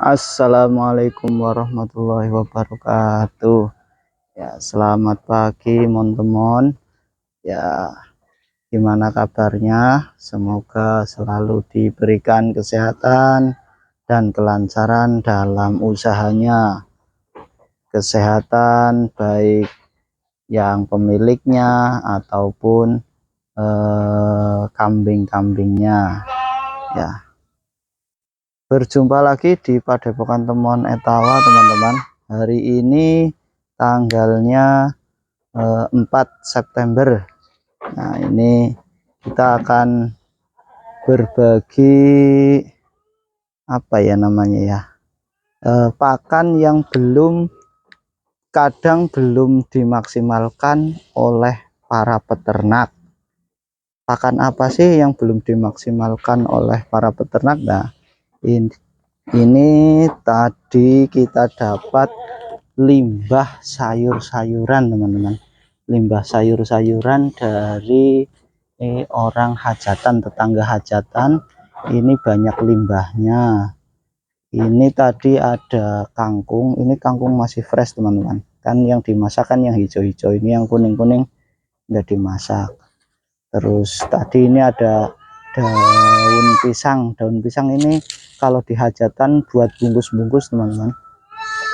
Assalamualaikum warahmatullahi wabarakatuh. Ya, selamat pagi teman-teman. Ya, gimana kabarnya? Semoga selalu diberikan kesehatan dan kelancaran dalam usahanya. Kesehatan baik yang pemiliknya ataupun kambing-kambingnya. Ya. Berjumpa lagi di Padepokan Temon Etawa teman-teman. Hari ini tanggalnya 4 September. Nah, ini kita akan berbagi apa ya namanya ya, pakan yang kadang belum dimaksimalkan oleh para peternak. Pakan apa sih yang belum dimaksimalkan oleh para peternak? Nah, ini tadi kita dapat limbah sayur-sayuran teman-teman, limbah sayur-sayuran dari orang hajatan, tetangga hajatan. Ini banyak limbahnya. Ini tadi ada kangkung, ini kangkung masih fresh teman-teman, kan yang dimasak kan yang hijau-hijau, ini yang kuning-kuning nggak dimasak. Terus tadi ini ada daun pisang ini kalau di hajatan buat bungkus-bungkus teman-teman,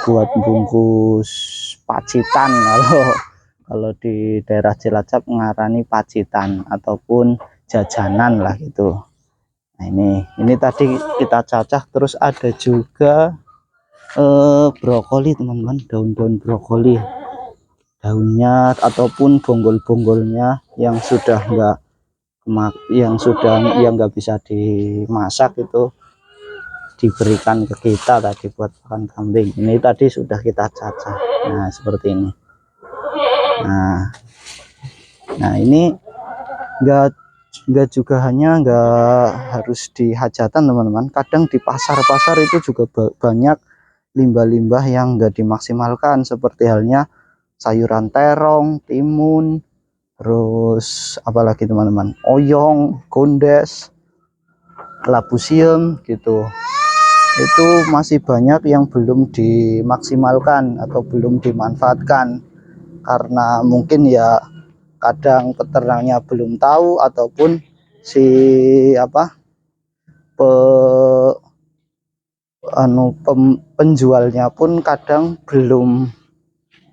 buat bungkus pacitan, kalau di daerah Cilacap ngarani pacitan ataupun jajanan lah gitu. Nah, ini tadi kita cacah. Terus ada juga brokoli teman-teman, daun-daun brokoli, daunnya ataupun bonggol-bonggolnya yang sudah nggak bisa dimasak itu diberikan ke kita tadi buat pakan kambing. Ini tadi sudah kita cacah. Nah, seperti ini. Nah ini nggak juga hanya nggak harus di hajatan teman-teman, kadang di pasar-pasar itu juga banyak limbah-limbah yang nggak dimaksimalkan, seperti halnya sayuran terong, timun, terus apalagi teman-teman, oyong, gondes, labusium gitu. Itu masih banyak yang belum dimaksimalkan atau belum dimanfaatkan karena mungkin ya kadang peternaknya belum tahu ataupun si penjualnya pun kadang belum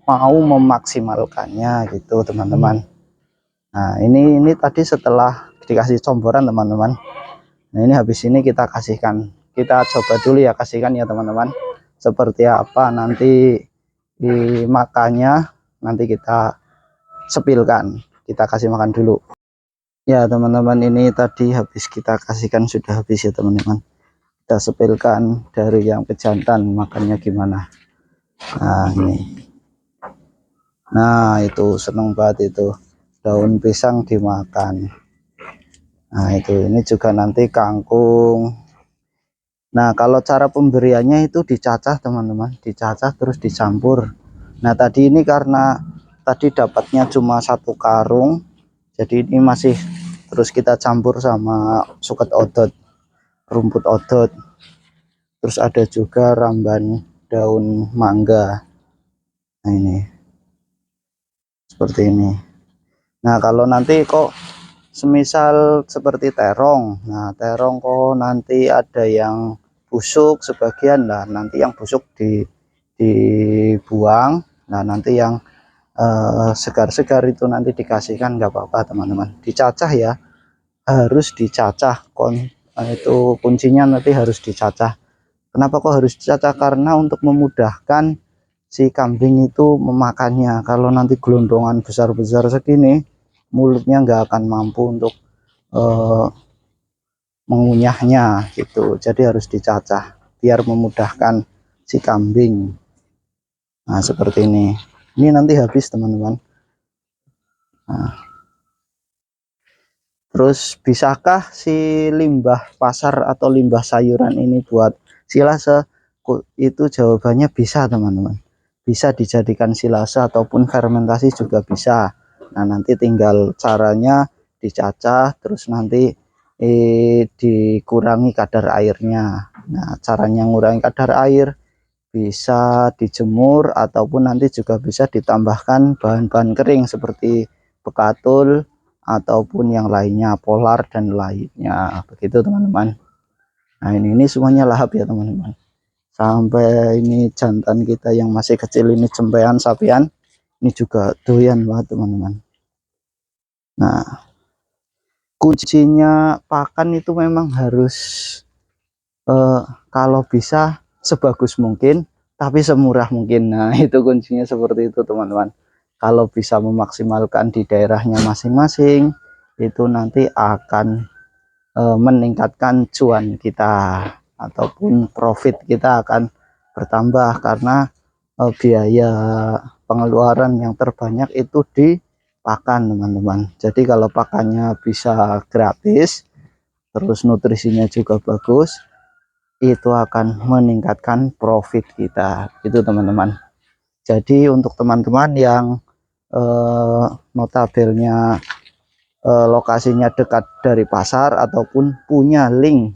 mau memaksimalkannya gitu teman-teman. Nah, ini tadi setelah dikasih comboran teman-teman. Nah, ini habis ini kita kasihkan, kita coba dulu ya, kasihkan ya teman-teman, seperti apa nanti dimakannya. Nanti kita sepilkan, kita kasih makan dulu ya teman-teman. Ini tadi habis kita kasihkan, sudah habis ya teman-teman, kita sepilkan dari yang pejantan makannya gimana. Nah, ini, nah itu seneng banget itu, daun pisang dimakan. Nah, ini juga nanti kangkung. Nah, kalau cara pemberiannya itu dicacah teman-teman, dicacah terus dicampur. Nah, tadi ini karena tadi dapatnya cuma 1 karung, jadi ini masih terus kita campur sama suket odot, rumput odot, terus ada juga ramban daun mangga. Nah, ini seperti ini. Nah, kalau nanti kok semisal seperti terong, nah terong kok nanti ada yang busuk sebagian, lah nanti yang busuk dibuang. Nah, nanti yang segar-segar itu nanti dikasihkan, nggak apa-apa teman-teman. Dicacah ya, harus dicacah. Itu kuncinya, nanti harus dicacah. Kenapa kok harus dicacah? Karena untuk memudahkan si kambing itu memakannya. Kalau nanti gelondongan besar-besar segini, mulutnya nggak akan mampu untuk mengunyahnya gitu. Jadi harus dicacah biar memudahkan si kambing. Nah, seperti ini. Ini nanti habis teman-teman. Nah, terus bisakah si limbah pasar atau limbah sayuran ini buat silase? Itu jawabannya bisa teman-teman, bisa dijadikan silase ataupun fermentasi juga bisa. Nah, nanti tinggal caranya dicacah, terus nanti dikurangi kadar airnya. Nah, caranya ngurangi kadar air bisa dijemur ataupun nanti juga bisa ditambahkan bahan-bahan kering seperti bekatul ataupun yang lainnya, polar dan lainnya. Begitu teman-teman. Nah, ini semuanya lahap ya teman-teman. Sampai ini jantan kita yang masih kecil ini, cempean sapian, ini juga doyan banget teman-teman. Nah, kuncinya pakan itu memang harus kalau bisa sebagus mungkin tapi semurah mungkin. Nah, itu kuncinya seperti itu teman-teman. Kalau bisa memaksimalkan di daerahnya masing-masing, itu nanti akan meningkatkan cuan kita ataupun profit kita akan bertambah, karena biaya pengeluaran yang terbanyak itu di pakan teman-teman. Jadi kalau pakannya bisa gratis, terus nutrisinya juga bagus, itu akan meningkatkan profit kita, itu teman-teman. Jadi untuk teman-teman yang notabelnya lokasinya dekat dari pasar ataupun punya link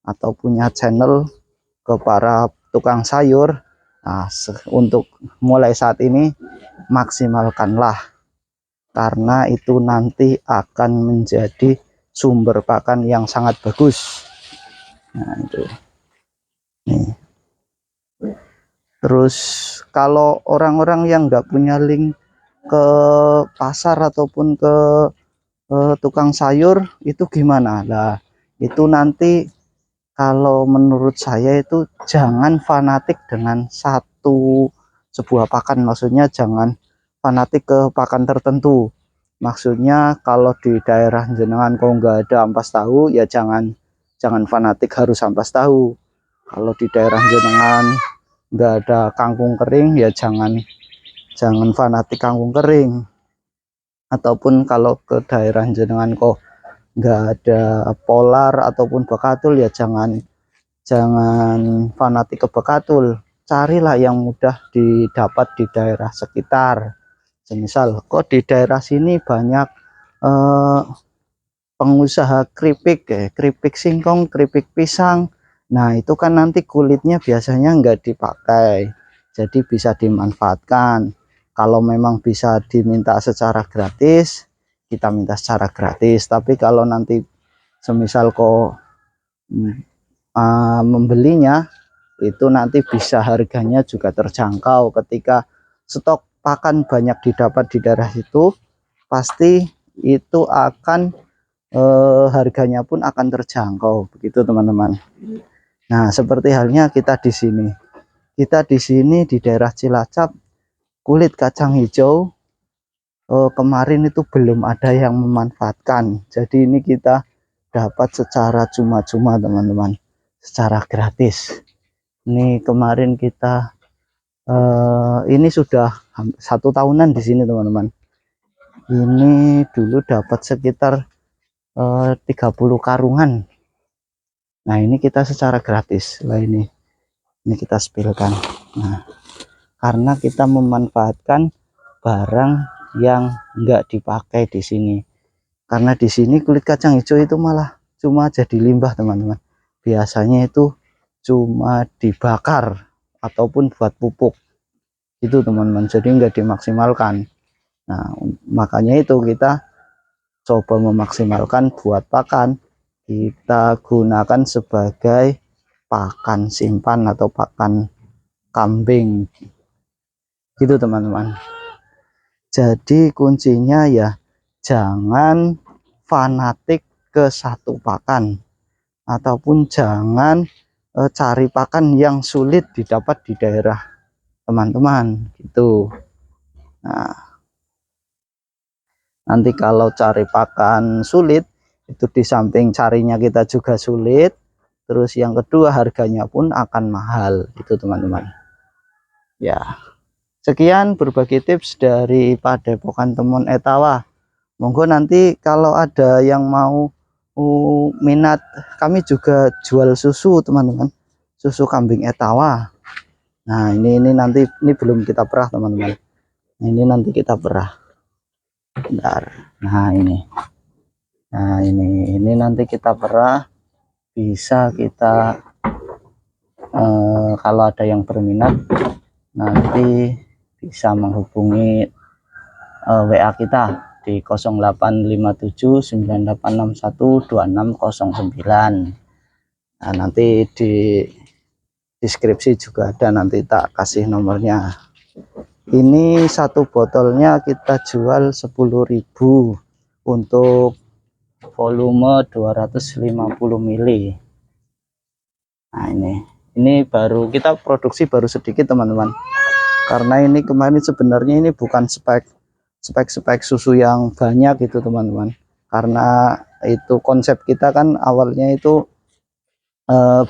atau punya channel ke para tukang sayur, nah, untuk mulai saat ini maksimalkanlah, karena itu nanti akan menjadi sumber pakan yang sangat bagus. Nah, itu nih. Terus kalau orang-orang yang nggak punya link ke pasar ataupun ke tukang sayur itu gimana? Nah, itu nanti kalau menurut saya itu jangan fanatik dengan sebuah pakan, maksudnya jangan fanatik ke pakan tertentu. Maksudnya kalau di daerah jenengan kok nggak ada ampas tahu, ya jangan fanatik harus ampas tahu. Kalau di daerah jenengan nggak ada kangkung kering, ya jangan fanatik kangkung kering. Ataupun kalau ke daerah jenengan kok nggak ada polar ataupun bekatul, ya jangan fanatik ke bekatul. Carilah yang mudah didapat di daerah sekitar. Semisal kok di daerah sini banyak pengusaha keripik singkong, keripik pisang. Nah, itu kan nanti kulitnya biasanya nggak dipakai, jadi bisa dimanfaatkan. Kalau memang bisa diminta secara gratis, kita minta secara gratis. Tapi kalau nanti semisal kok membelinya, itu nanti bisa harganya juga terjangkau. Ketika stok pakan banyak didapat di daerah itu, pasti itu akan harganya pun akan terjangkau, begitu teman-teman. Nah, seperti halnya kita di sini. Kita di sini di daerah Cilacap, kulit kacang hijau kemarin itu belum ada yang memanfaatkan. Jadi ini kita dapat secara cuma-cuma teman-teman, secara gratis. Ini kemarin kita ini sudah 1 tahunan di sini teman-teman. Ini dulu dapat sekitar 30 karungan. Nah, ini kita secara gratis lah, ini kita spillkan. Nah, karena kita memanfaatkan barang yang enggak dipakai di sini. Karena di sini kulit kacang hijau itu malah cuma jadi limbah teman-teman. Biasanya itu cuma dibakar ataupun buat pupuk itu teman-teman, jadi enggak dimaksimalkan. Nah, makanya itu kita coba memaksimalkan buat pakan, kita gunakan sebagai pakan simpan atau pakan kambing gitu teman-teman. Jadi kuncinya ya jangan fanatik ke satu pakan, ataupun jangan cari pakan yang sulit didapat di daerah teman-teman gitu. Nah, nanti kalau cari pakan sulit, itu di samping carinya kita juga sulit, terus yang kedua harganya pun akan mahal, itu teman-teman. Ya, sekian berbagi tips dari Padepokan Temon Etawa. Monggo nanti kalau ada yang mau minat, kami juga jual susu teman-teman, susu kambing Etawa. Nah, ini nanti ini belum kita perah teman-teman. Nah, ini nanti kita perah. Bentar. Nah, ini nanti kita perah, bisa kita Kalau ada yang berminat nanti bisa menghubungi WA kita di 085798612609. Nah, nanti di deskripsi juga ada, nanti tak kasih nomornya. Ini satu botolnya kita jual 10.000 untuk volume 250 ml. Nah, ini baru kita produksi baru sedikit teman-teman, karena ini kemarin sebenarnya ini bukan spek susu yang banyak gitu teman-teman, karena itu konsep kita kan awalnya itu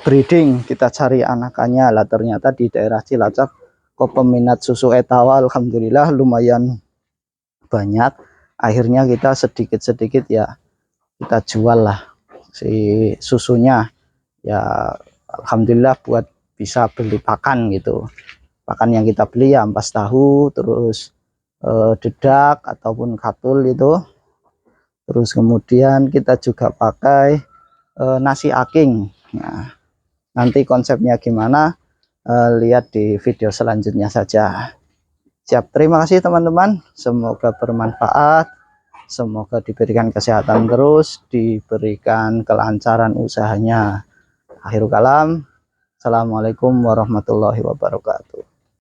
breeding, kita cari anakannya lah. Ternyata di daerah Cilacap kok peminat susu Etawa alhamdulillah lumayan banyak. Akhirnya kita sedikit-sedikit ya kita jual lah si susunya ya, alhamdulillah buat bisa beli pakan gitu. Pakan yang kita beli ya ampas tahu, terus dedak ataupun katul itu. Terus kemudian kita juga pakai nasi aking. Nah, nanti konsepnya gimana lihat di video selanjutnya saja. Siap, terima kasih teman-teman, semoga bermanfaat, semoga diberikan kesehatan terus, diberikan kelancaran usahanya. Akhirul kalam, assalamualaikum warahmatullahi wabarakatuh.